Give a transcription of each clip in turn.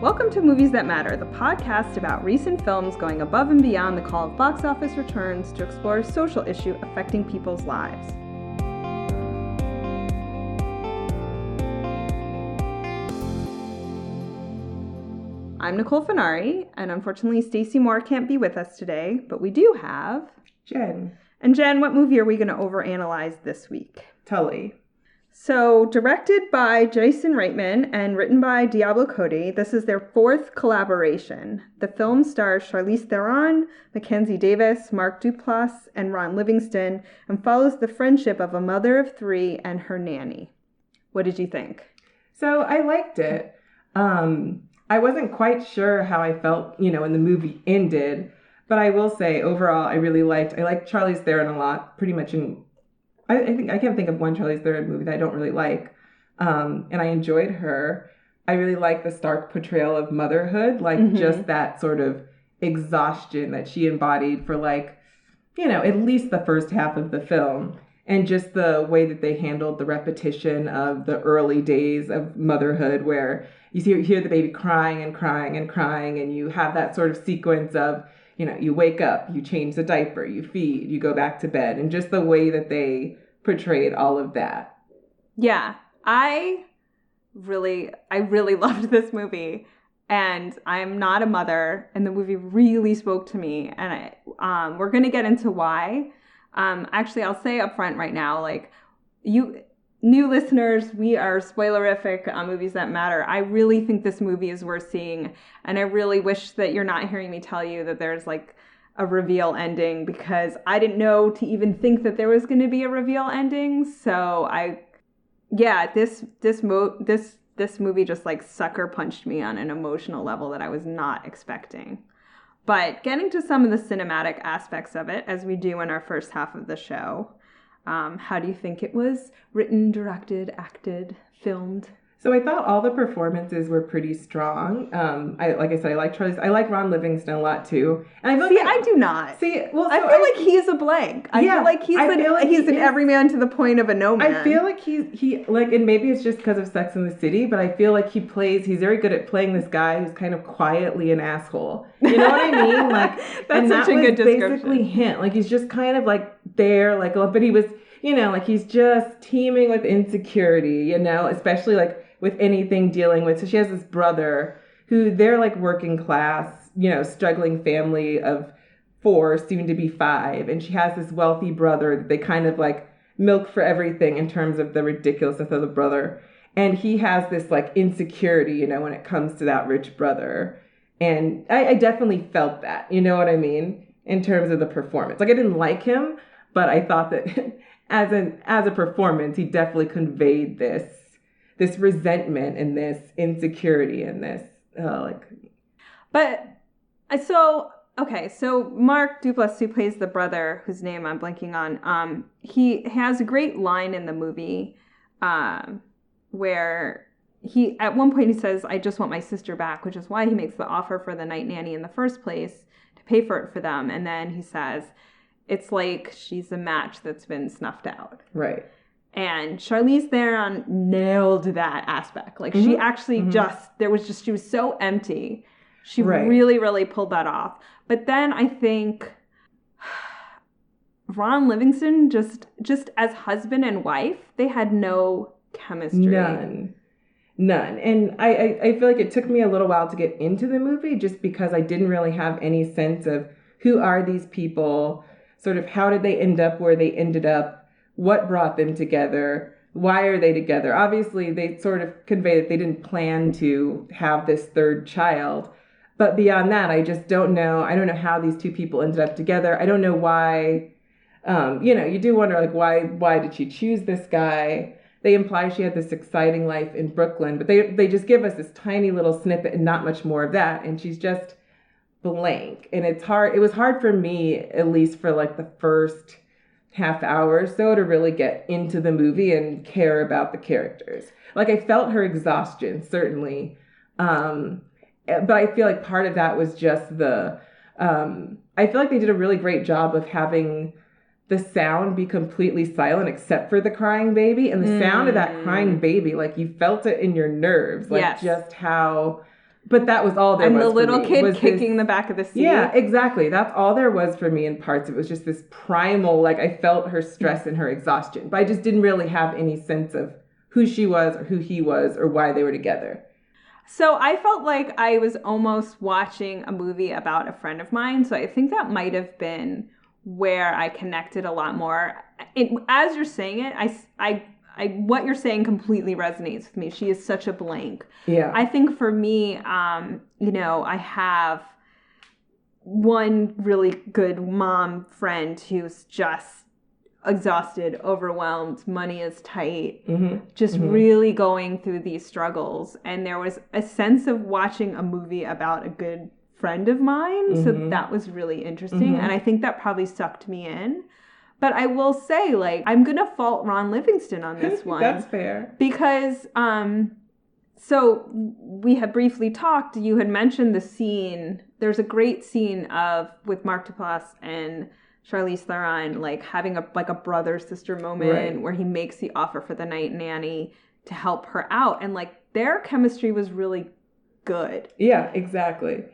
Welcome to Movies That Matter, the podcast about recent films going above and beyond the call of box office returns to explore a social issue affecting people's lives. I'm Nicole Finari, and unfortunately Stacey Moore can't be with us today, but we do have... Jen. And Jen, what movie are we going to overanalyze this week? Tully. So, directed by Jason Reitman and written by Diablo Cody, this is their fourth collaboration. The film stars Charlize Theron, Mackenzie Davis, Mark Duplass, and Ron Livingston, and follows the friendship of a mother of three and her nanny. What did you think? So, I liked it. I wasn't quite sure how I felt, when the movie ended, but I will say, overall, I liked Charlize Theron a lot, pretty much I can't think of one Charlize Theron movie that I don't really like. And I enjoyed her. I really like the stark portrayal of motherhood, just that sort of exhaustion that she embodied for at least the first half of the film. And just the way that they handled the repetition of the early days of motherhood where you hear the baby crying and crying and crying, and you have that sort of sequence of, you wake up, you change the diaper, you feed, you go back to bed, and just the way that they portrayed all of that. Yeah, I really loved this movie, and I'm not a mother, and the movie really spoke to me, and we're going to get into why. Actually, I'll say up front right now, you new listeners, we are spoilerific on Movies That Matter. I really think this movie is worth seeing, and I really wish that you're not hearing me tell you that there's a reveal ending, because I didn't know to even think that there was going to be a reveal ending. So this movie just sucker punched me on an emotional level that I was not expecting. But getting to some of the cinematic aspects of it, as we do in our first half of the show, how do you think it was written, directed, acted, filmed? So I thought all the performances were pretty strong. I like Charlize. I like Ron Livingston a lot too. And I do not. I feel like he's a blank. I feel like he's an everyman to the point of a no man. I feel like he and maybe it's just because of Sex and the City, but I feel like he's very good at playing this guy who's kind of quietly an asshole. You know what I mean? That's such a good description. Basically him. He's just kind of there, but he was, he's just teeming with insecurity, especially with anything dealing with. So she has this brother who they're working class, struggling family of 4, soon to be 5. And she has this wealthy brother that they kind of milk for everything in terms of the ridiculousness of the brother. And he has this insecurity, when it comes to that rich brother. And I definitely felt that, you know what I mean? In terms of the performance. I didn't like him, but I thought that as a performance, he definitely conveyed this resentment and this insecurity and this So Mark Duplass, who plays the brother, whose name I'm blanking on, he has a great line in the movie where at one point he says, "I just want my sister back," which is why he makes the offer for the night nanny in the first place, to pay for it for them. And then he says, it's like she's a match that's been snuffed out. Right. And Charlize Theron nailed that aspect. She actually she was so empty. She really, really pulled that off. But then I think Ron Livingston, just as husband and wife, they had no chemistry. None. And I feel like it took me a little while to get into the movie just because I didn't really have any sense of who are these people, sort of how did they end up where they ended up, what brought them together, why are they together? Obviously, they sort of convey that they didn't plan to have this third child. But beyond that, I just don't know. I don't know how these two people ended up together. I don't know why, you do wonder, why did she choose this guy? They imply she had this exciting life in Brooklyn, but they just give us this tiny little snippet and not much more of that. And she's just blank. And it's hard. It was hard for me, at least for the first half hour or so, to really get into the movie and care about the characters. I felt her exhaustion, certainly. But I feel like part of that was just I feel like they did a really great job of having the sound be completely silent except for the crying baby. And the sound of that crying baby, you felt it in your nerves. Yes. Just how But that was all there and was. And the little kid was kicking the back of the seat. Yeah, exactly. That's all there was for me in parts. It was just this primal, like I felt her stress and her exhaustion, but I just didn't really have any sense of who she was or who he was or why they were together. So I felt like I was almost watching a movie about a friend of mine. So I think that might have been where I connected a lot more. As you're saying it, I what you're saying completely resonates with me. She is such a blank. Yeah. I think for me, I have one really good mom friend who's just exhausted, overwhelmed, money is tight, just really going through these struggles. And there was a sense of watching a movie about a good friend of mine. So that was really interesting. And I think that probably sucked me in. But I will say, like, I'm going to fault Ron Livingston on this one. That's fair. Because, so we had briefly talked, you had mentioned the scene. There's a great scene with Mark Duplass and Charlize Theron, like, having a brother-sister moment where he makes the offer for the night nanny to help her out. And, like, their chemistry was really good. Yeah, exactly.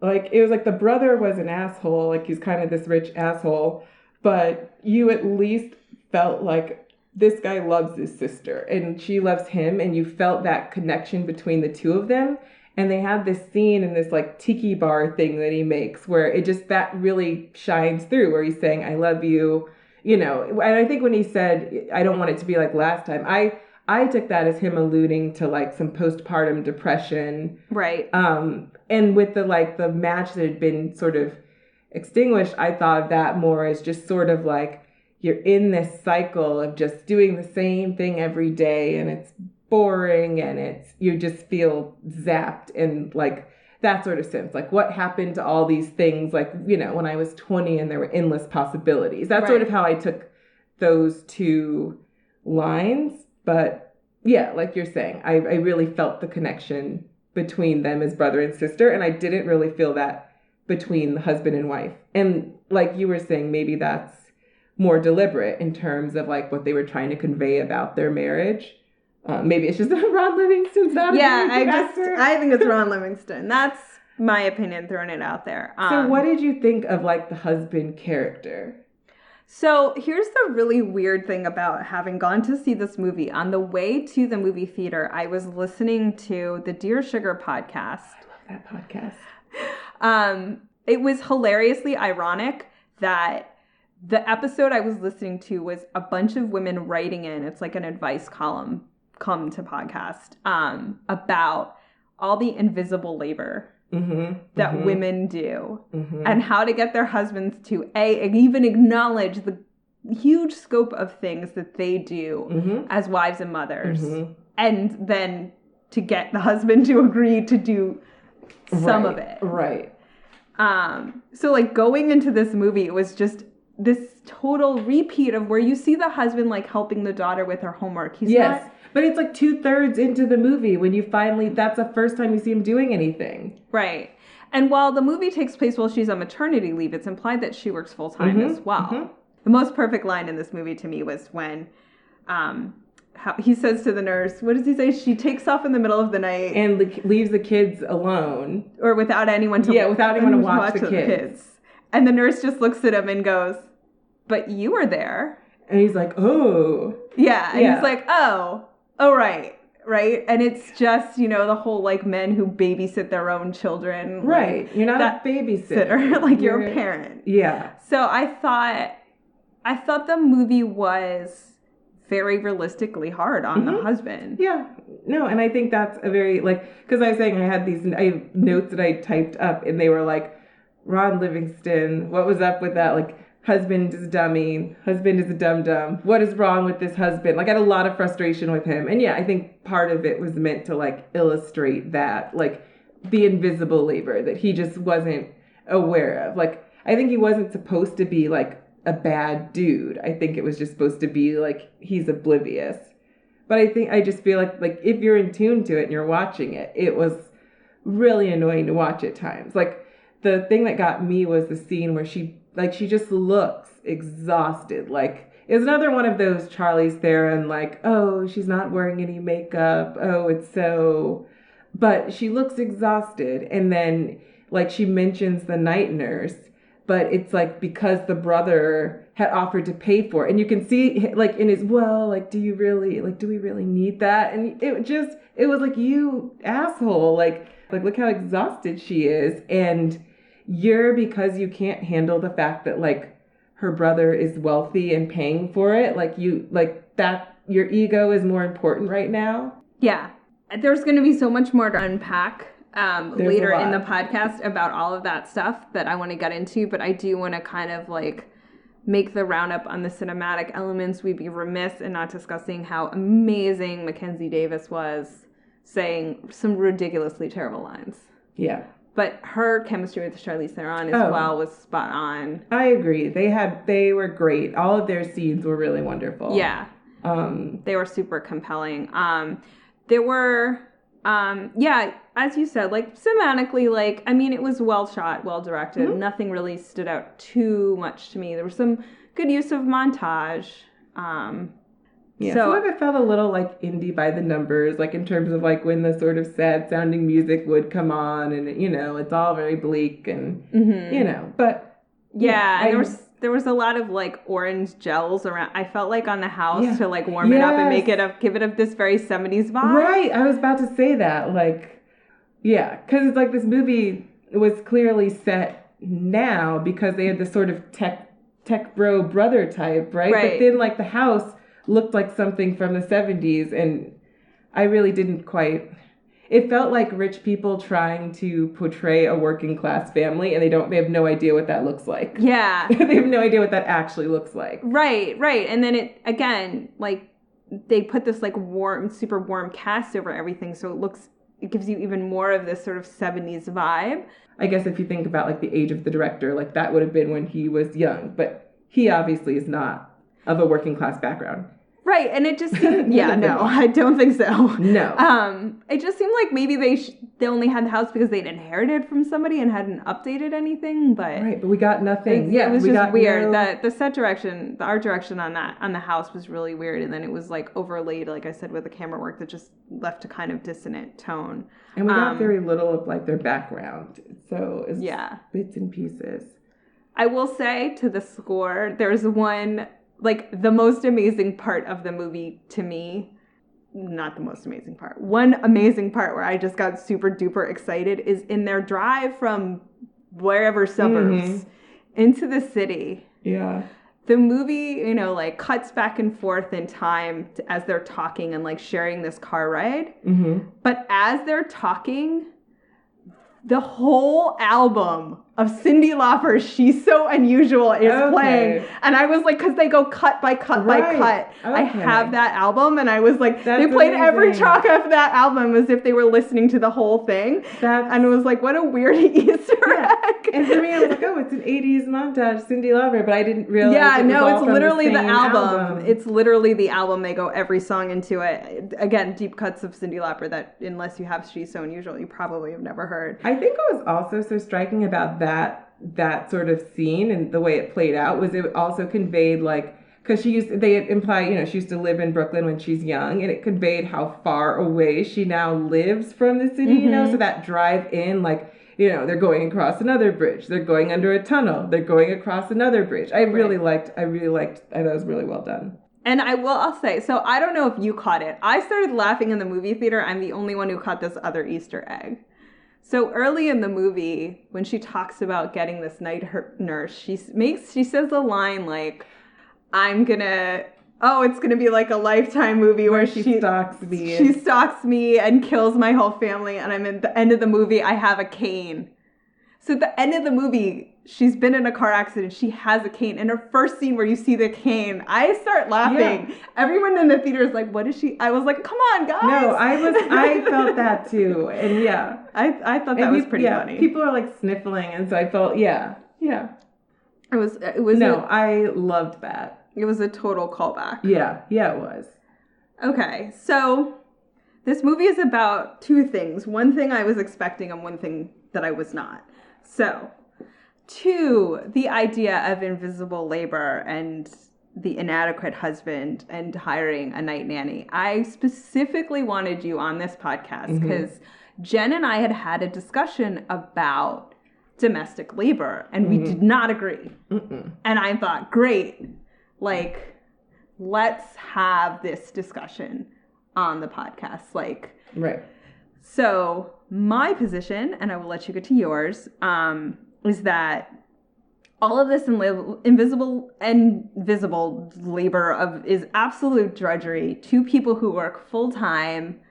Like, it was like the brother was an asshole. Like, he's kind of this rich asshole. But you at least felt like this guy loves his sister and she loves him, and you felt that connection between the two of them. And they had this scene in this like tiki bar thing that he makes where it just, that really shines through, where he's saying, I love you, And I think when he said, I don't want it to be like last time, I took that as him alluding to like some postpartum depression. Right. And with the match that had been sort of extinguished, I thought of that more as just sort of like you're in this cycle of just doing the same thing every day, and it's boring, and you just feel zapped, and like that sort of sense, like what happened to all these things, like when I was 20 and there were endless possibilities. That's sort of how I took those two lines. But yeah, like you're saying, I really felt the connection between them as brother and sister, and I didn't really feel that between the husband and wife. And like you were saying, maybe that's more deliberate in terms of like what they were trying to convey about their marriage. Maybe it's just that Ron Livingston's not I think it's Ron Livingston. That's my opinion, throwing it out there. So what did you think of like the husband character? So here's the really weird thing about having gone to see this movie. On the way to the movie theater, I was listening to the Dear Sugar podcast. I love that podcast. It was hilariously ironic that the episode I was listening to was a bunch of women writing in. It's like an advice column come to podcast about all the invisible labor that women do and how to get their husbands to even acknowledge the huge scope of things that they do as wives and mothers, and then to get the husband to agree to do some of it. Right. So like going into this movie, it was just this total repeat of where you see the husband like helping the daughter with her homework. But it's like 2/3 into the movie when you that's the first time you see him doing anything. Right. And while the movie takes place while she's on maternity leave, it's implied that she works full time as well. The most perfect line in this movie to me was when how he says to the nurse, what does he say? She takes off in the middle of the night and leaves the kids alone, or without anyone to watch the kids. And the nurse just looks at him and goes, "But you were there." And he's like, "Oh, yeah." And he's like, "Oh, right." And it's just the whole like men who babysit their own children. Right. Like, you're not a babysitter. Like you're a parent. Yeah. So I thought the movie was very realistically hard on the husband. Yeah. No, and I think that's a very, because I was saying I have notes that I typed up, and they were like, Ron Livingston, what was up with that? Like, husband is a dummy, husband is a dum-dum. What is wrong with this husband? Like, I had a lot of frustration with him. And yeah, I think part of it was meant to, illustrate that, the invisible labor that he just wasn't aware of. I think he wasn't supposed to be, a bad dude. I think it was just supposed to be he's oblivious. But I just feel like if you're in tune to it and you're watching it, it was really annoying to watch at times. The thing that got me was the scene where she just looks exhausted. It was another one of those Charlize Theron, oh, she's not wearing any makeup. Oh, it's so but she looks exhausted. And then, like, she mentions the night nurse, but it's like because the brother had offered to pay for it. And you can see, like, in his, well, like, do we really need that? And it was like, you asshole. Like, look how exhausted she is. And because you can't handle the fact that, like, her brother is wealthy and paying for it, your ego is more important right now. Yeah. There's going to be so much more to unpack later in the podcast about all of that stuff that I want to get into, but I do want to kind of like make the roundup on the cinematic elements. We'd be remiss in not discussing how amazing Mackenzie Davis was, saying some ridiculously terrible lines. Yeah. But her chemistry with Charlize Theron as well was spot on. I agree. They were great. All of their scenes were really wonderful. Yeah. They were super compelling. There were, as you said, like, cinematically, like, I mean, it was well shot, well directed. Mm-hmm. Nothing really stood out too much to me. There was some good use of montage. Yeah, some of it felt a little like indie by the numbers, like in terms of like when the sort of sad sounding music would come on, and it's all very bleak and but there was a lot of like orange gels around. I felt like on the house to like warm it up and give it this very 70s vibe. Right, I was about to say that, like, because it's like this movie was clearly set now because they had this sort of tech bro brother type, right? But then like the house looked like something from the 70s, and I really didn't quite. It felt like rich people trying to portray a working class family, and they have no idea what that looks like. Yeah. They have no idea what that actually looks like. Right. And then it, again, like, they put this like super warm cast over everything, so it gives you even more of this sort of 70s vibe. I guess if you think about like the age of the director, like that would have been when he was young, but he obviously is not of a working class background. Right, and it just seemed, no, I don't think so. No. It just seemed like maybe they only had the house because they'd inherited from somebody and hadn't updated anything, but... Right, but we got nothing. It was just weird. The set direction, the art direction on the house was really weird, and then it was like overlaid, like I said, with the camera work that just left a kind of dissonant tone. And we got very little of like their background, so it's bits and pieces. I will say, to the score, there's one... Like, the most amazing part of the movie to me, not the most amazing part, one amazing part where I just got super duper excited is in their drive from wherever suburbs into the city. Yeah. The movie, like, cuts back and forth in time as they're talking and, like, sharing this car ride. Mm-hmm. But as they're talking, the whole album of Cyndi Lauper, She's So Unusual, is playing. And I was like, because they go cut by cut by cut. Okay. I have that album, and I was like, they played every track of that album as if they were listening to the whole thing. And it was like, what a weird Easter egg. And for me, I was like, oh, it's an 80s montage, Cyndi Lauper, but I didn't realize it's literally the album. It's literally the album. They go every song into it. Again, deep cuts of Cyndi Lauper that, unless you have She's So Unusual, you probably have never heard. I think what was also so striking about that sort of scene and the way it played out was it also conveyed, like, because they imply, she used to live in Brooklyn when she's young, and it conveyed how far away she now lives from the city, so that drive in, like, they're going across another bridge, they're going under a tunnel, they're going across another bridge. I thought it was really well done. And I'll say, so I don't know if you caught it. I started laughing in the movie theater. I'm the only one who caught this other Easter egg. So early in the movie, when she talks about getting this night nurse, she says a line like, it's gonna be like a Lifetime movie where she stalks me. She stalks me and kills my whole family, and I'm at the end of the movie, I have a cane. So at the end of the movie, she's been in a car accident. She has a cane. And her first scene where you see the cane, I start laughing. Yeah. Everyone in the theater is like, what is she? I was like, come on, guys. No, I felt that too. And I thought that was pretty funny. People are like sniffling. And so I felt, yeah. It was. I loved that. It was a total callback. Yeah, it was. Okay, so this movie is about two things. One thing I was expecting and one thing that I was not. So, 2, the idea of invisible labor and the inadequate husband and hiring a night nanny. I specifically wanted you on this podcast because Jen and I had a discussion about domestic labor, and we did not agree. And I thought, great, like, let's have this discussion on the podcast. Like, right. So my position, and I will let you get to yours, is that all of this invisible and visible labor is absolute drudgery. Two people who work full time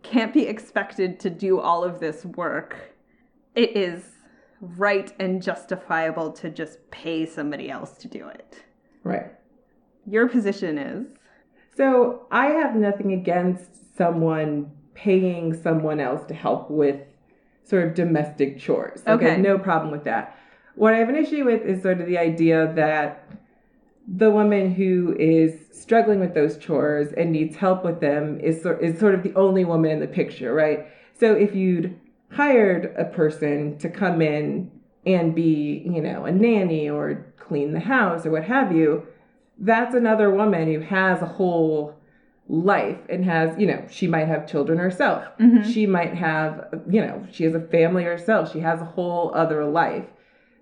can't be expected to do all of this work. It is right and justifiable to just pay somebody else to do it. Right. Your position is? So I have nothing against someone paying someone else to help with sort of domestic chores. Okay. No problem with that. What I have an issue with is sort of the idea that the woman who is struggling with those chores and needs help with them is sort of the only woman in the picture, right? So if you'd hired a person to come in and be, a nanny or clean the house or what have you, that's another woman who has a whole life and has, she might have children herself. She might have, she has a family herself. She has a whole other life.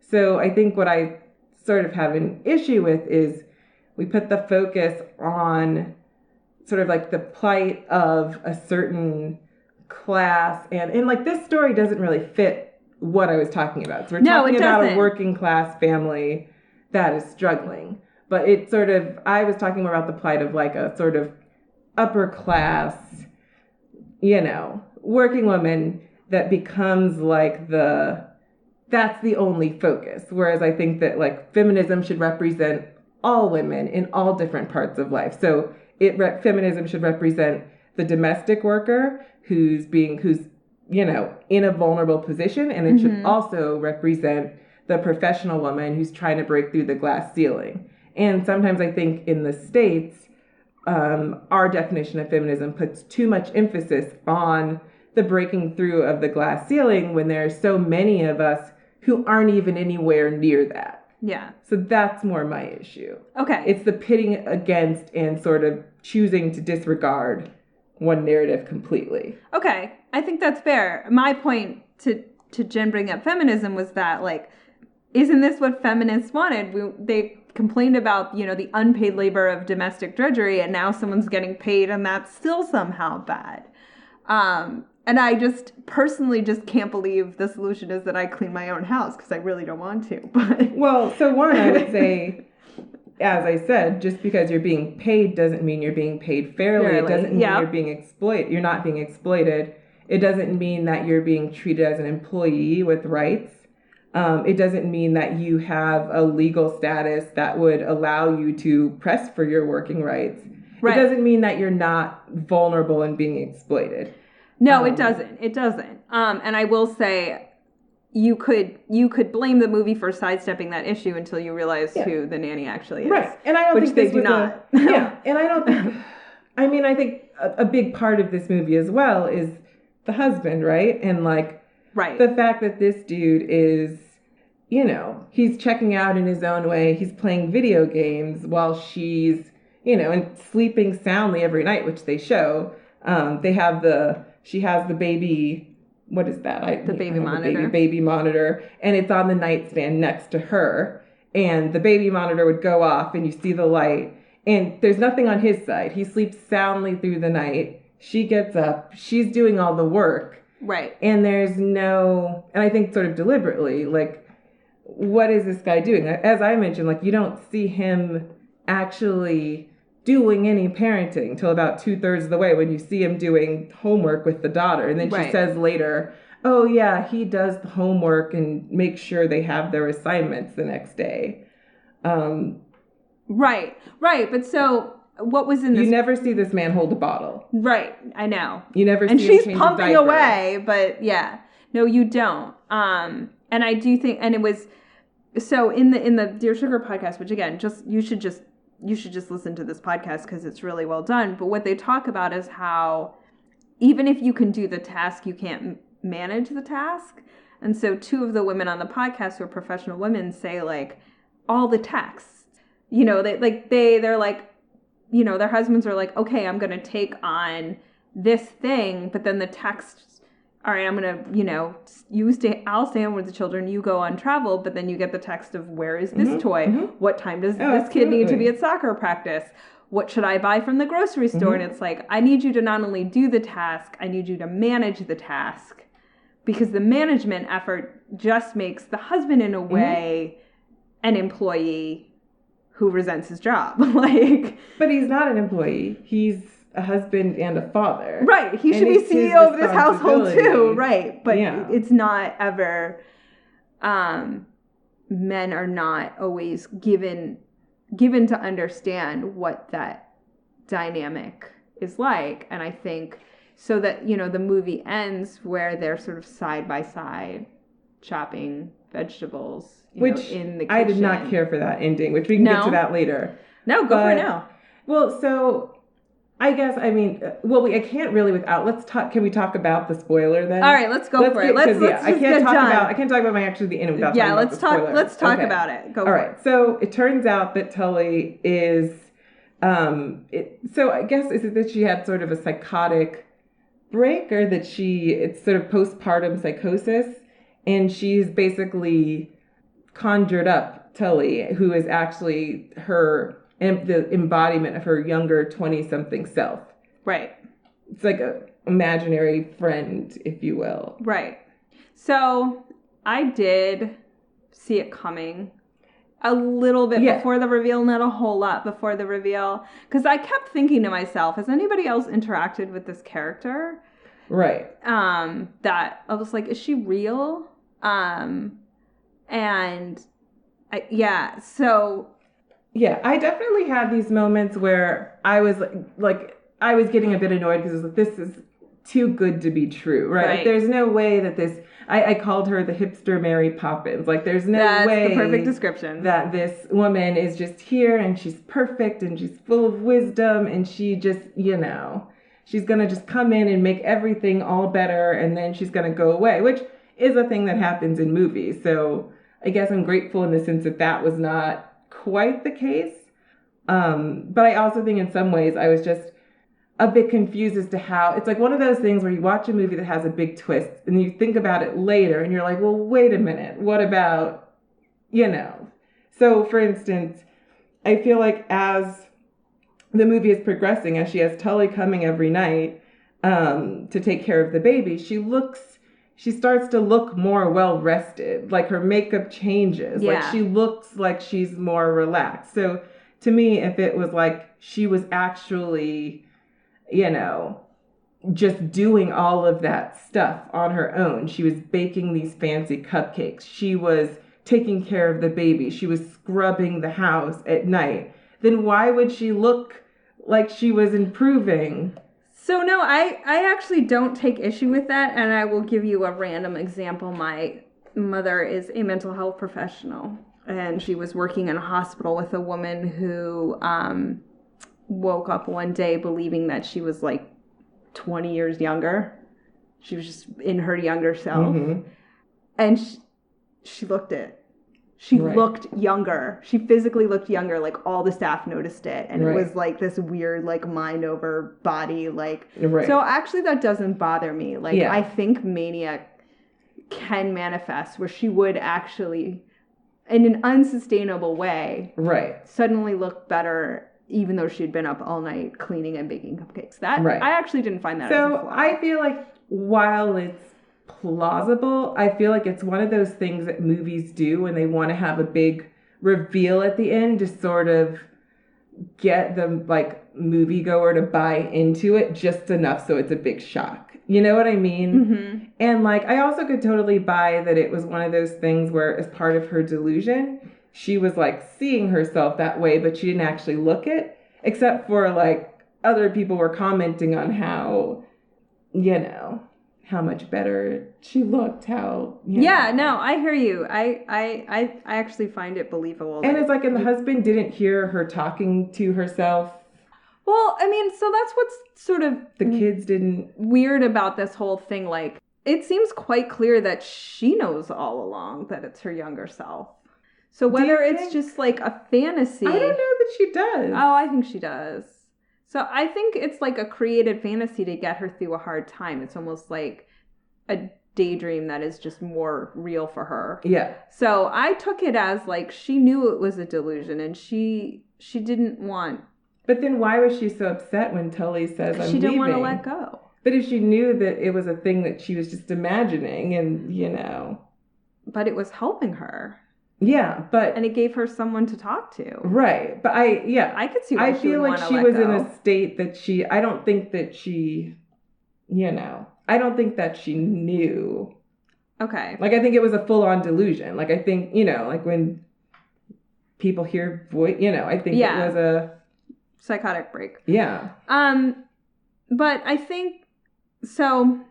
So I think what I sort of have an issue with is we put the focus on sort of like the plight of a certain class, and like this story doesn't really fit what I was talking about. So we're talking about a working class family that is struggling, but I was talking more about the plight of like a sort of upper class, working woman that becomes like that's the only focus. Whereas I think that like feminism should represent all women in all different parts of life. So feminism should represent the domestic worker who's in a vulnerable position, and it should also represent the professional woman who's trying to break through the glass ceiling. And sometimes I think in the States, our definition of feminism puts too much emphasis on the breaking through of the glass ceiling when there are so many of us who aren't even anywhere near that. Yeah. So that's more my issue. Okay. It's the pitting against and sort of choosing to disregard one narrative completely. Okay. I think that's fair. My point to Jen bring up feminism was that, like, isn't this what feminists wanted? They complained about, the unpaid labor of domestic drudgery, and now someone's getting paid, and that's still somehow bad. And I just personally can't believe the solution is that I clean my own house, because I really don't want to. But well, so one, I would say, as I said, just because you're being paid doesn't mean you're being paid fairly. It doesn't mean you're being exploited. You're not being exploited. It doesn't mean that you're being treated as an employee with rights. It doesn't mean that you have a legal status that would allow you to press for your working rights. Right. It doesn't mean that you're not vulnerable and being exploited. No, it doesn't. It doesn't. And I will say, you could blame the movie for sidestepping that issue until you realize who the nanny actually is. Right. And I don't think they do not. And I don't think. I think a big part of this movie as well is the husband, right? And like, the fact that this dude is, he's checking out in his own way. He's playing video games while she's, and sleeping soundly every night, which they show. She has the baby, what is that? The baby monitor. Baby monitor, and it's on the nightstand next to her. And the baby monitor would go off, and you see the light, and there's nothing on his side. He sleeps soundly through the night. She gets up. She's doing all the work. Right. And there's no, and I think sort of deliberately, like, what is this guy doing? As I mentioned, like, you don't see him actually doing any parenting till about 2/3 of the way when you see him doing homework with the daughter. And then she says later, oh yeah, he does the homework and makes sure they have their assignments the next day. Right. But so what was in this? You never see this man hold a bottle. Right. I know. You never see him change she's pumping away, but yeah. No, you don't. And I do think, and it was, so in the Dear Sugar podcast, which again, you should just listen to this podcast because it's really well done. But what they talk about is how even if you can do the task, you can't manage the task. And so two of the women on the podcast who are professional women say, like, all the texts, they're like, their husbands are like, okay, I'm going to take on this thing. But then the texts, all right, I'm going to, I'll stay home with the children, you go on travel, but then you get the text of where is this toy? What time does this kid need to be at soccer practice? What should I buy from the grocery store? And it's like, I need you to not only do the task, I need you to manage the task, because the management effort just makes the husband, in a way, an employee who resents his job. But he's not an employee. He's a husband and a father. Right. He should be CEO of this household too. Right. But it's not ever, men are not always given to understand what that dynamic is like. And I think so that, the movie ends where they're sort of side by side chopping vegetables, which in the kitchen. I did not care for that ending, which we can get to that later. No, go for it now. Well, so I guess, I can't really can we talk about the spoiler then? All right, let's go for it. Let's I can't talk about the ending without talking about the spoiler. Let's talk about it. Go for it. All right, so it turns out that Tully is, so I guess, is it that she had sort of a psychotic break, or that it's sort of postpartum psychosis, and she's basically conjured up Tully, who is actually the embodiment of her younger 20-something self. Right. It's like an imaginary friend, if you will. Right. So I did see it coming a little bit before the reveal, not a whole lot before the reveal, because I kept thinking to myself, has anybody else interacted with this character? Right. That I was like, is she real? So... Yeah, I definitely had these moments where I was I was getting a bit annoyed because it was like, this is too good to be true, right? Like, there's no way that this, I called her the hipster Mary Poppins. Like, there's no way. That's the perfect description. That this woman is just here and she's perfect and she's full of wisdom and she just, she's going to just come in and make everything all better and then she's going to go away, which is a thing that happens in movies. So I guess I'm grateful in the sense that was not quite the case. But I also think in some ways I was just a bit confused as to how it's like one of those things where you watch a movie that has a big twist and you think about it later and you're like, well, wait a minute, what about, So for instance, I feel like as the movie is progressing, as she has Tully coming every night to take care of the baby, she starts to look more well-rested. Like, her makeup changes. Yeah. Like, she looks like she's more relaxed. So, to me, if it was like she was actually, just doing all of that stuff on her own. She was baking these fancy cupcakes. She was taking care of the baby. She was scrubbing the house at night. Then why would she look like she was improving? So no, I actually don't take issue with that, and I will give you a random example. My mother is a mental health professional, and she was working in a hospital with a woman who woke up one day believing that she was like 20 years younger. She was just in her younger self, and she looked it. She looked younger. She physically looked younger. Like, all the staff noticed it. And it was like this weird, like, mind over body. Like, so actually that doesn't bother me. Like, I think mania can manifest where she would actually, in an unsustainable way, suddenly look better, even though she'd been up all night cleaning and baking cupcakes. That I actually didn't find that as a flaw. I feel like while it's plausible, I feel like it's one of those things that movies do when they want to have a big reveal at the end to sort of get the moviegoer to buy into it just enough so it's a big shock. You know what I mean? And I also could totally buy that it was one of those things where, as part of her delusion, she was seeing herself that way, but she didn't actually look it, except for other people were commenting on how, how much better she looked, how... no, I hear you. I actually find it believable. And it's and the husband didn't hear her talking to herself. Well, I mean, so that's what's sort of... The kids didn't... Weird about this whole thing. It seems quite clear that she knows all along that it's her younger self. So whether it's just a fantasy... I don't know that she does. Oh, I think she does. So I think it's a created fantasy to get her through a hard time. It's almost like a daydream that is just more real for her. Yeah. So I took it as like she knew it was a delusion and she didn't want. But then why was she so upset when Tully says, I'm leaving? She didn't want to let go. But if she knew that it was a thing that she was just imagining and, you know. But it was helping her. Yeah, but. And it gave her someone to talk to. Right. But I could see why she would want to let go. I feel like she was in a state that I don't think that she, you know, I don't think that she knew. Okay. Like, I think it was a full-on delusion. Like, I think, you know, like when people hear voice, you know, I think it was a psychotic break. Yeah. But I think so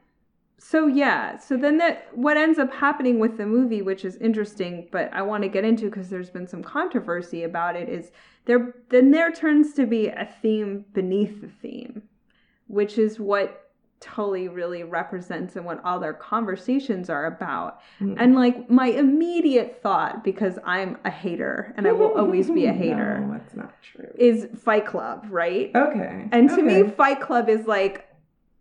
yeah. So then what ends up happening with the movie, which is interesting, but I want to get into because there's been some controversy about it, is there turns to be a theme beneath the theme, which is what Tully really represents and what all their conversations are about. And like my immediate thought, because I'm a hater and I will always be a hater. No, that's not true. Is Fight Club, right? Okay. And to me, Fight Club is like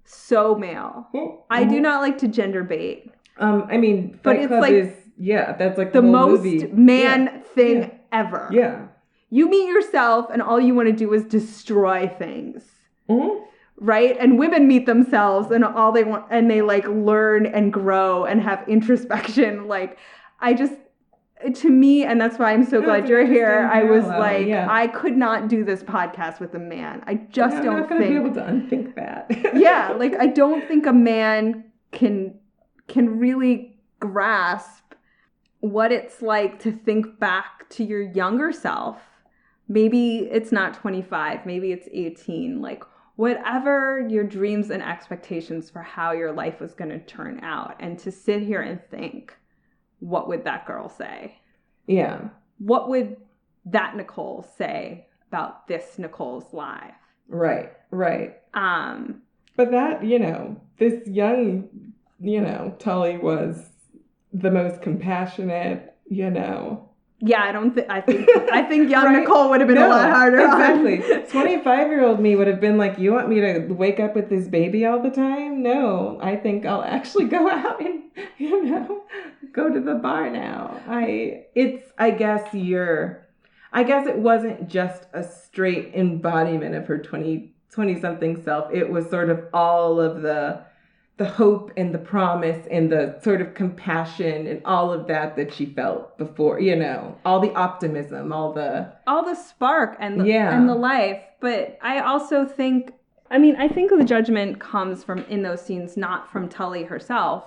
so male. I do not like to gender bait. I mean, Fight Club is that's like the most movie. Man thing ever. Yeah. You meet yourself and all you want to do is destroy things. Mm-hmm. Right? And women meet themselves and all they want, and they like learn and grow and have introspection. Like, to me, and that's why I'm so glad you're here. I was like, I could not do this podcast with a man. I just don't I'm not going to be able to unthink that. Yeah. Like, I don't think a man can really grasp what it's like to think back to your younger self. Maybe it's not 25, maybe it's 18. Like, whatever your dreams and expectations for how your life was going to turn out, and to sit here and think, what would that girl say? Yeah. What would that Nicole say about this Nicole's life? Right. But that, you know, this young, you know, Tully was the most compassionate, you know. Yeah, I think young right? Nicole would have been a lot harder. Exactly. 25-year-old me would have been like, you want me to wake up with this baby all the time? No, I think I'll actually go out and, you know, go to the bar now. I guess it wasn't just a straight embodiment of her 20-something self. It was sort of all of the hope and the promise and the sort of compassion and all of that she felt before, you know, all the optimism, all the spark and the life. But I also think, I think the judgment comes from in those scenes, not from Tully herself,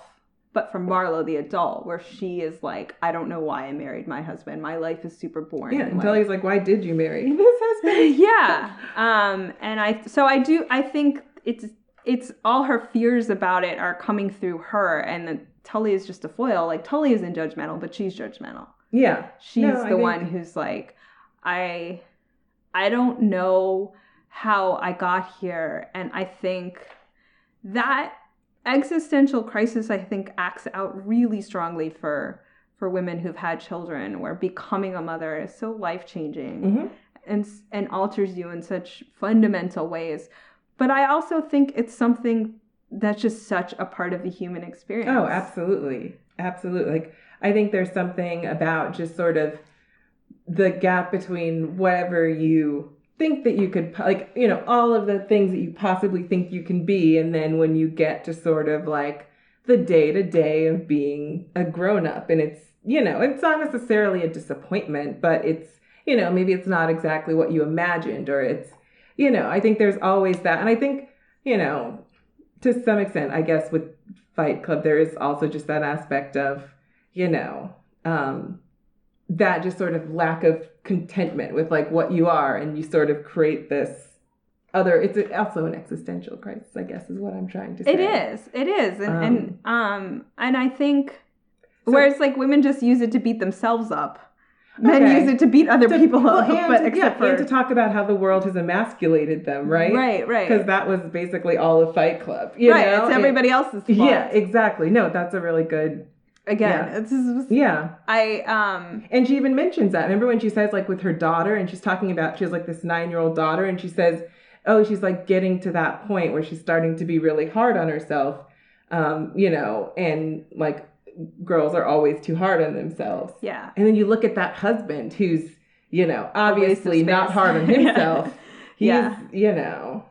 but from Marlo, the adult, where she is like, I don't know why I married my husband. My life is super boring. Yeah, and Tully's like, why did you marry this husband? Yeah. And I think it's all her fears about it are coming through her, and Tully is just a foil. Like, Tully isn't judgmental, but she's judgmental. Yeah. She's one who's like, I don't know how I got here. And I think that existential crisis, acts out really strongly for women who've had children, where becoming a mother is so life-changing and alters you in such fundamental ways. But I also think it's something that's just such a part of the human experience. Oh, absolutely. Absolutely. Like, I think there's something about just sort of the gap between whatever you think that you could, like, you know, all of the things that you possibly think you can be. And then when you get to sort of like the day-to-day of being a grown-up, and it's, you know, it's not necessarily a disappointment, but it's, you know, maybe it's not exactly what you imagined, or it's, you know, I think there's always that. And I think, you know, to some extent, I guess with Fight Club, there is also just that aspect of, you know, that just sort of lack of contentment with like what you are. And you sort of create this it's also an existential crisis, I guess, is what I'm trying to say. It is. And I think, whereas like women just use it to beat themselves up. Men use it to beat other people up, and to talk about how the world has emasculated them, right? Right. Because that was basically all of Fight Club, you know? It's everybody else's fault. Yeah, exactly. No, that's a really good. Again, and she even mentions that. Remember when she says, like, with her daughter, and she's talking about, she has like this 9-year-old daughter, and she says, oh, she's like getting to that point where she's starting to be really hard on herself. you know, and like girls are always too hard on themselves. Yeah. And then you look at that husband who's, you know, obviously not hard on himself. Yeah. He's, you know.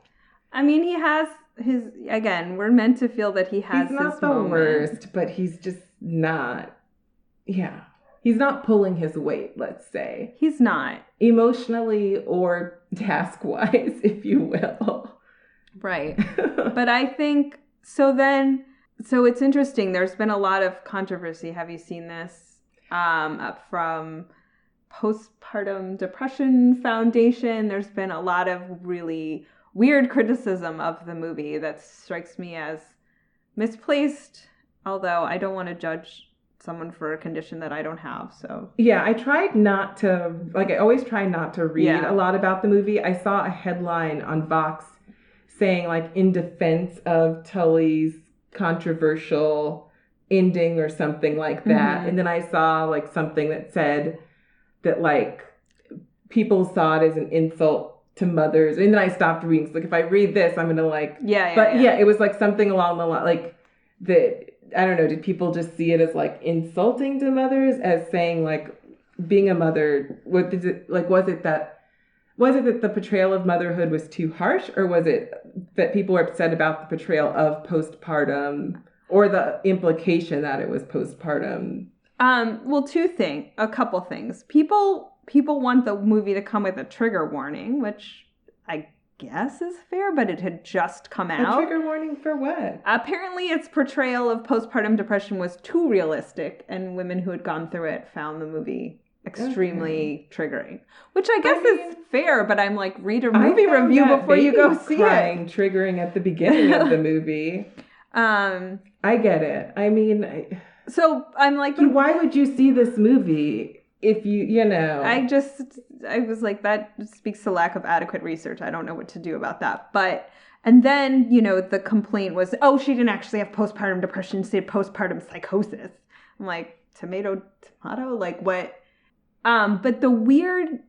I mean, he has his, again, we're meant to feel that he has he's not his the moment. worst, but he's just not, yeah. He's not pulling his weight, let's say. He's not. Emotionally or task-wise, if you will. Right. But I think, so it's interesting. There's been a lot of controversy. Have you seen this? From Postpartum Depression Foundation. There's been a lot of really weird criticism of the movie that strikes me as misplaced, although I don't want to judge someone for a condition that I don't have. So yeah, I tried not to, like, I always try not to read a lot about the movie. I saw a headline on Vox saying, like, in defense of Tully's controversial ending or something like that. And then I saw, like, something that said that, like, people saw it as an insult to mothers. And then I stopped reading. So, like, if I read this, I'm going to, like... It was, like, something along the line, like, that... I don't know, did people just see it as, like, insulting to mothers, as saying, like, being a mother, was it that the portrayal of motherhood was too harsh, or was it that people were upset about the portrayal of postpartum, or the implication that it was postpartum? Well, a couple things. People want the movie to come with a trigger warning, which I guess is fair, but it had just come out. A trigger warning for what? Apparently its portrayal of postpartum depression was too realistic, and women who had gone through it found the movie extremely triggering, which I guess is fair, but I'm like, read a movie review before you go see it. Triggering at the beginning of the movie. I get it. I mean, so I'm like, but why would you see this movie if you know? I was like, that speaks to lack of adequate research. I don't know what to do about that. But, and then, you know, the complaint was, oh, she didn't actually have postpartum depression, she had postpartum psychosis. I'm like, tomato, like what? But the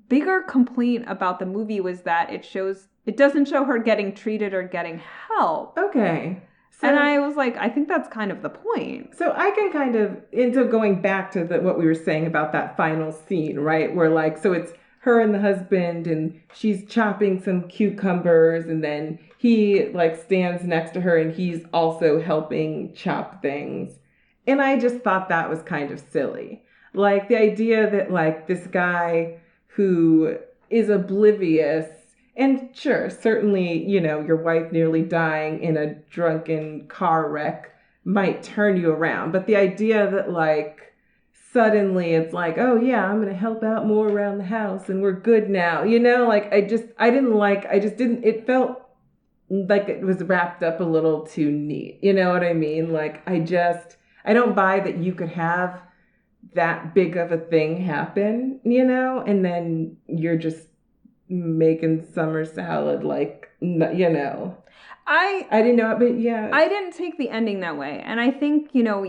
bigger complaint about the movie was that it doesn't show her getting treated or getting help. Okay. So, and I was like, I think that's kind of the point. So I can kind of, into going back to what we were saying about that final scene, right? Where, like, so it's her and the husband, and she's chopping some cucumbers, and then he, like, stands next to her, and he's also helping chop things. And I just thought that was kind of silly. Like, the idea that, like, this guy who is oblivious, and sure, certainly, you know, your wife nearly dying in a drunken car wreck might turn you around. But the idea that, like, suddenly it's like, oh yeah, I'm going to help out more around the house and we're good now. You know, like, it felt like it was wrapped up a little too neat. You know what I mean? Like, I don't buy that you could have that big of a thing happen, you know, and then you're just making summer salad, like, you know. I didn't know it, but yeah. I didn't take the ending that way. And I think, you know,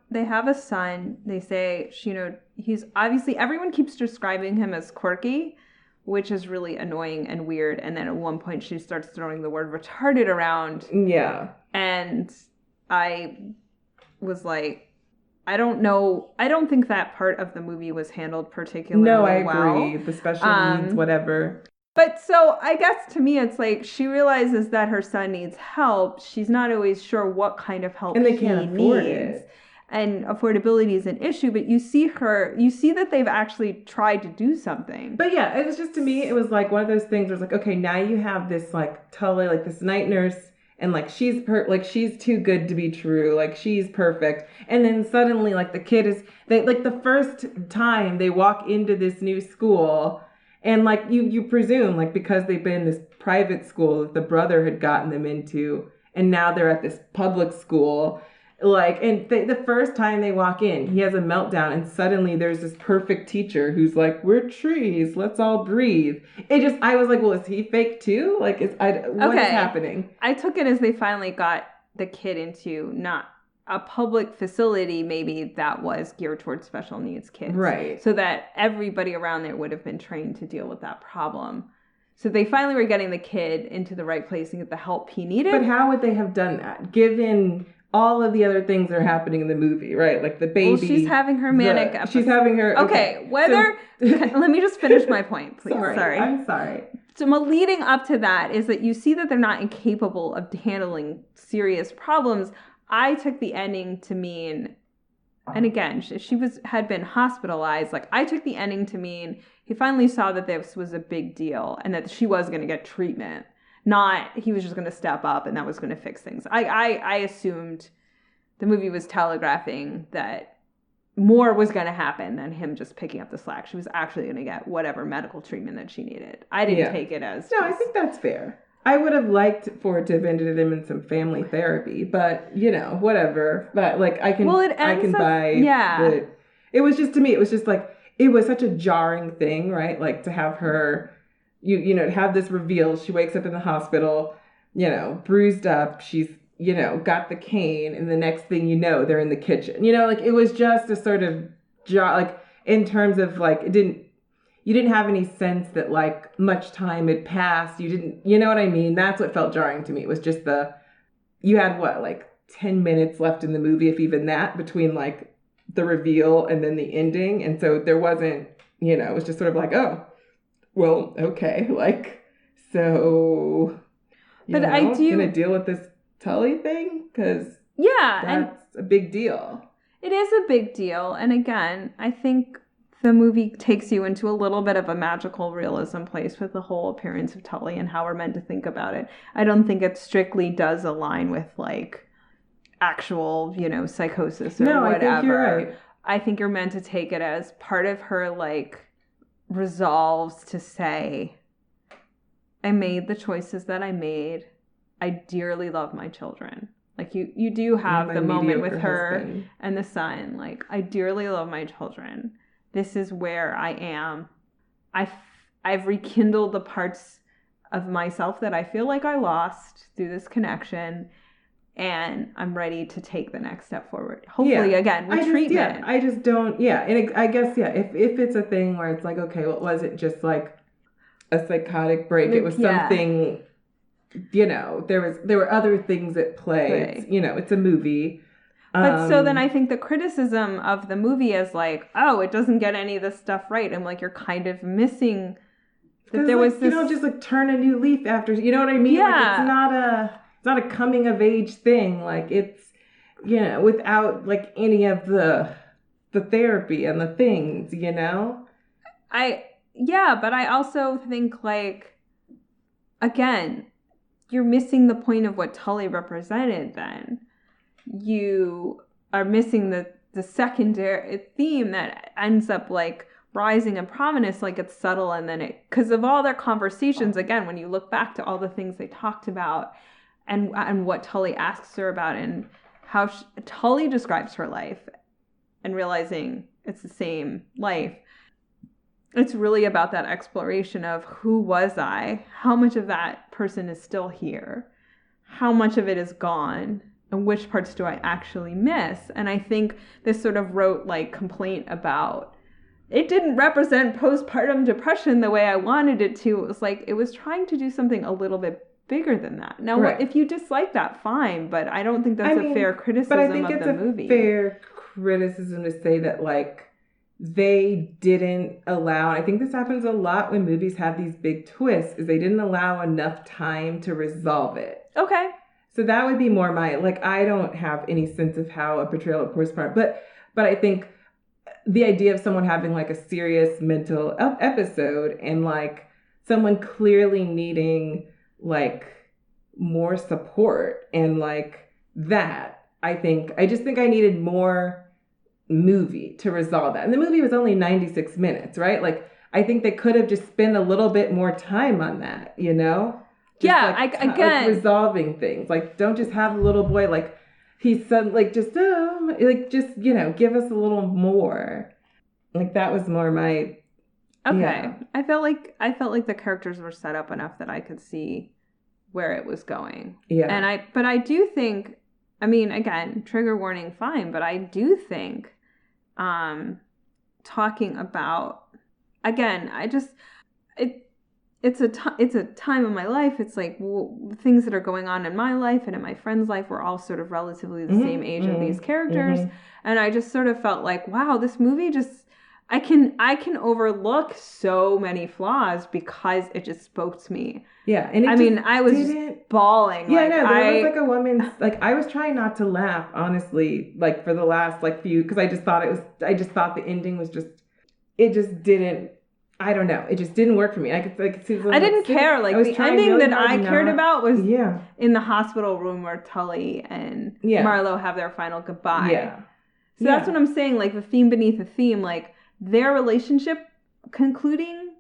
they have a son, they say, you know, he's obviously, everyone keeps describing him as quirky, which is really annoying and weird. And then at one point she starts throwing the word retarded around. Yeah. And I was like, I don't know. I don't think that part of the movie was handled particularly well. No, I agree. The special needs, whatever. But so I guess to me, it's like she realizes that her son needs help. She's not always sure what kind of help he needs. And affordability is an issue, but you see that they've actually tried to do something. But yeah, it was just, to me, it was like one of those things where it's like, okay, now you have this, like, Tully, like, this night nurse, and, like, she's too good to be true. Like, she's perfect. And then suddenly, like, the kid is, like, the first time they walk into this new school, and, like, you presume, like, because they've been in this private school that the brother had gotten them into, and now they're at this public school, like, and the first time they walk in, he has a meltdown, and suddenly there's this perfect teacher who's like, we're trees, let's all breathe. I was like, well, is he fake too? Like, what is happening? I took it as they finally got the kid into not a public facility, maybe that was geared towards special needs kids. Right. So that everybody around there would have been trained to deal with that problem. So they finally were getting the kid into the right place and get the help he needed. But how would they have done that, given all of the other things that are happening in the movie, right? Like the baby. Well, she's having her manic episode. She's having her... Okay, whether... So, let me just finish my point, please. Sorry. I'm sorry. So leading up to that is that you see that they're not incapable of handling serious problems. I took the ending to mean... And again, she had been hospitalized. Like, I took the ending to mean he finally saw that this was a big deal and that she was going to get treatment. Not he was just going to step up and that was going to fix things. I assumed the movie was telegraphing that more was going to happen than him just picking up the slack. She was actually going to get whatever medical treatment that she needed. I didn't take it as... No, I think that's fair. I would have liked for it to have ended him in some family therapy, but, you know, whatever. But, like, I can buy... Yeah. It was just, to me, it was just, like, it was such a jarring thing, right? Like, to have her, you know, to have this reveal. She wakes up in the hospital, you know, bruised up. She's, you know, got the cane. And the next thing you know, they're in the kitchen. You know, like, it was just a sort of like, in terms of, like, you didn't have any sense that, like, much time had passed. You know what I mean? That's what felt jarring to me. It was just you had what, like 10 minutes left in the movie, if even that, between, like, the reveal and then the ending. And so there wasn't, you know, it was just sort of like, oh, well, okay. Like, so, but I do gonna deal with this Tully thing? Because that's a big deal. It is a big deal. And again, I think the movie takes you into a little bit of a magical realism place with the whole appearance of Tully and how we're meant to think about it. I don't think it strictly does align with, like, actual, you know, psychosis or whatever. I think you're right. I think you're meant to take it as part of her, like, resolves to say, I made the choices that I made. I dearly love my children. Like, you do have the moment with her husband and the son. Like, I dearly love my children. This is where I am. I've rekindled the parts of myself that I feel like I lost through this connection, and I'm ready to take the next step forward. Hopefully, again, with treatment. I just don't, and I guess, if it's a thing where it's like, okay, well, was it just like a psychotic break? It was something, you know, there were other things at play. Right. It's, you know, it's a movie. But so then I think the criticism of the movie is like, oh, it doesn't get any of this stuff right. I'm like, you're kind of missing that there was this... You don't just, like, turn a new leaf after, you know what I mean? Yeah. Like, it's not a coming of age thing. Like, it's, you know, without, like, any of the therapy and the things, you know? But I also think, like, again, you're missing the point of what Tully represented then. You are missing the secondary theme that ends up, like, rising in prominence, like it's subtle, and then because of all their conversations, again, when you look back to all the things they talked about and what Tully asks her about and how Tully describes her life and realizing it's the same life. It's really about that exploration of who was I? How much of that person is still here? How much of it is gone? And which parts do I actually miss? And I think this sort of wrote, like, complaint about it didn't represent postpartum depression the way I wanted it to. It was like, it was trying to do something a little bit bigger than that. Now, right. If you dislike that, fine, but I don't think that's a fair criticism of the movie. But I think it's a fair criticism to say that, like, they didn't allow, I think this happens a lot when movies have these big twists, is they didn't allow enough time to resolve it. Okay. So that would be more my, like, I don't have any sense of how a portrayal of postpartum, but I think the idea of someone having, like, a serious mental episode and, like, someone clearly needing, like, more support and, like, that, I just think I needed more movie to resolve that. And the movie was only 96 minutes, right? Like, I think they could have just spent a little bit more time on that, you know? Again, like resolving things. Like, don't just have a little boy, like, he said, like, just, you know, give us a little more. Like, that was more my... Okay. Yeah. I felt like the characters were set up enough that I could see where it was going. Yeah. But I do think, I mean, again, trigger warning, fine, but I do think talking about, again, it's a time in my life. It's like things that are going on in my life and in my friend's life. We're all sort of relatively the same age of these characters. And I just sort of felt like, wow, this movie just, I can overlook so many flaws because it just spoke to me. Yeah. And I was just bawling. Yeah, no, there was like a woman's, like, I was trying not to laugh, honestly, like for the last like few, because I just thought the ending was just, it just didn't, I don't know. It just didn't work for me. I didn't care. Like the ending really that I cared about was in the hospital room where Tully and Marlo have their final goodbye. Yeah. So that's what I'm saying. Like the theme beneath the theme, like their relationship concluding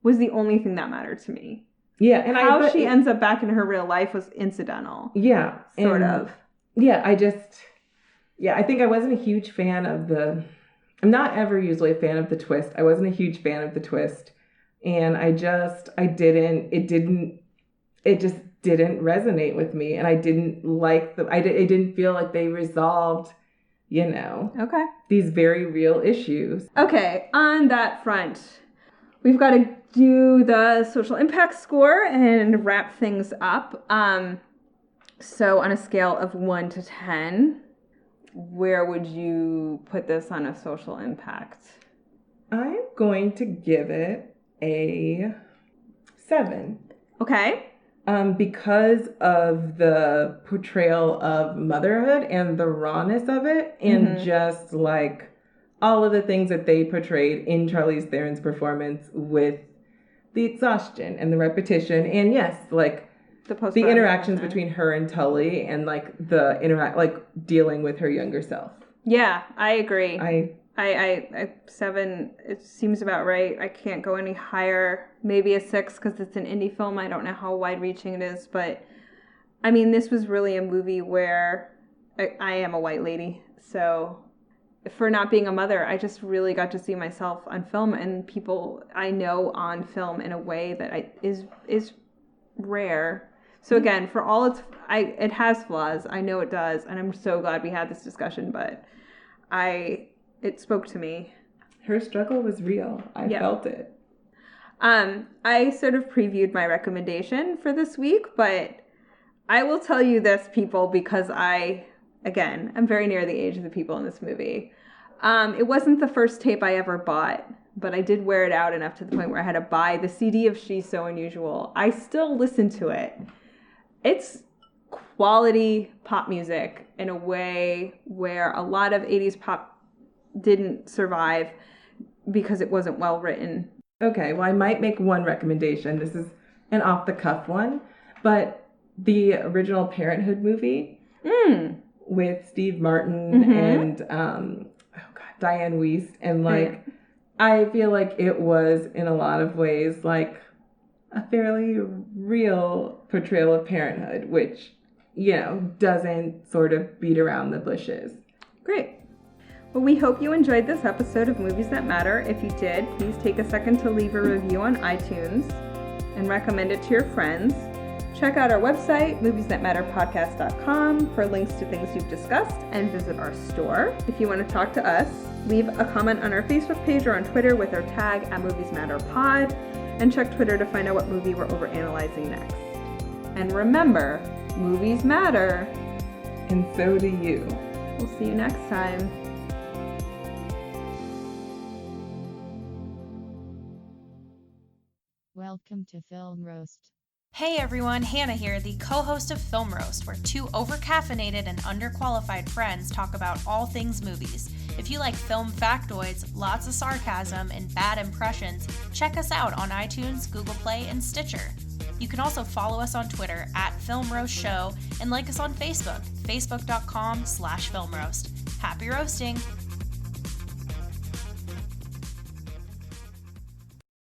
was the only thing that mattered to me. Yeah. And how she ends up back in her real life was incidental. Yeah. Sort of. Yeah. I think I wasn't a huge fan of I'm not ever usually a fan of the twist. I wasn't a huge fan of the twist. And it just didn't resonate with me. And I didn't like it didn't feel like they resolved, these very real issues. Okay. On that front, we've got to do the social impact score and wrap things up. So on a scale of 1 to 10, where would you put this on a social impact? I'm going to give it a 7. Okay. Because of the portrayal of motherhood and the rawness of it, and just like all of the things that they portrayed in Charlize Theron's performance with the exhaustion and the repetition, and yes, like the interactions between her and Tully, and like dealing with her younger self. Yeah, I agree. I 7, it seems about right. I can't go any higher. Maybe a 6 because it's an indie film. I don't know how wide-reaching it is, but I mean, this was really a movie where I am a white lady, so for not being a mother, I just really got to see myself on film and people I know on film in a way that is rare. So again, for all it has flaws. I know it does, and I'm so glad we had this discussion. But it spoke to me. Her struggle was real. I felt it. I sort of previewed my recommendation for this week, but I will tell you this, people, because I'm very near the age of the people in this movie. It wasn't the first tape I ever bought, but I did wear it out enough to the point where I had to buy the CD of She's So Unusual. I still listen to it. It's quality pop music in a way where a lot of 80s pop didn't survive because it wasn't well written. Okay, well, I might make one recommendation. This is an off-the-cuff one, but the original Parenthood movie with Steve Martin and Diane Wiest, and I feel like it was in a lot of ways like a fairly real portrayal of parenthood, which, doesn't sort of beat around the bushes. Great. Well, we hope you enjoyed this episode of Movies That Matter. If you did, please take a second to leave a review on iTunes and recommend it to your friends. Check out our website, moviesthatmatterpodcast.com, for links to things you've discussed, and visit our store. If you want to talk to us, leave a comment on our Facebook page or on Twitter with our tag @MoviesMatterPod, and check Twitter to find out what movie we're overanalyzing next. And remember, movies matter. And so do you. We'll see you next time. Welcome to Film Roast. Hey everyone, Hannah here, the co-host of Film Roast, where two overcaffeinated and underqualified friends talk about all things movies. If you like film factoids, lots of sarcasm, and bad impressions, check us out on iTunes, Google Play, and Stitcher. You can also follow us on Twitter @FilmRoastShow and like us on Facebook, facebook.com/FilmRoast. Happy roasting!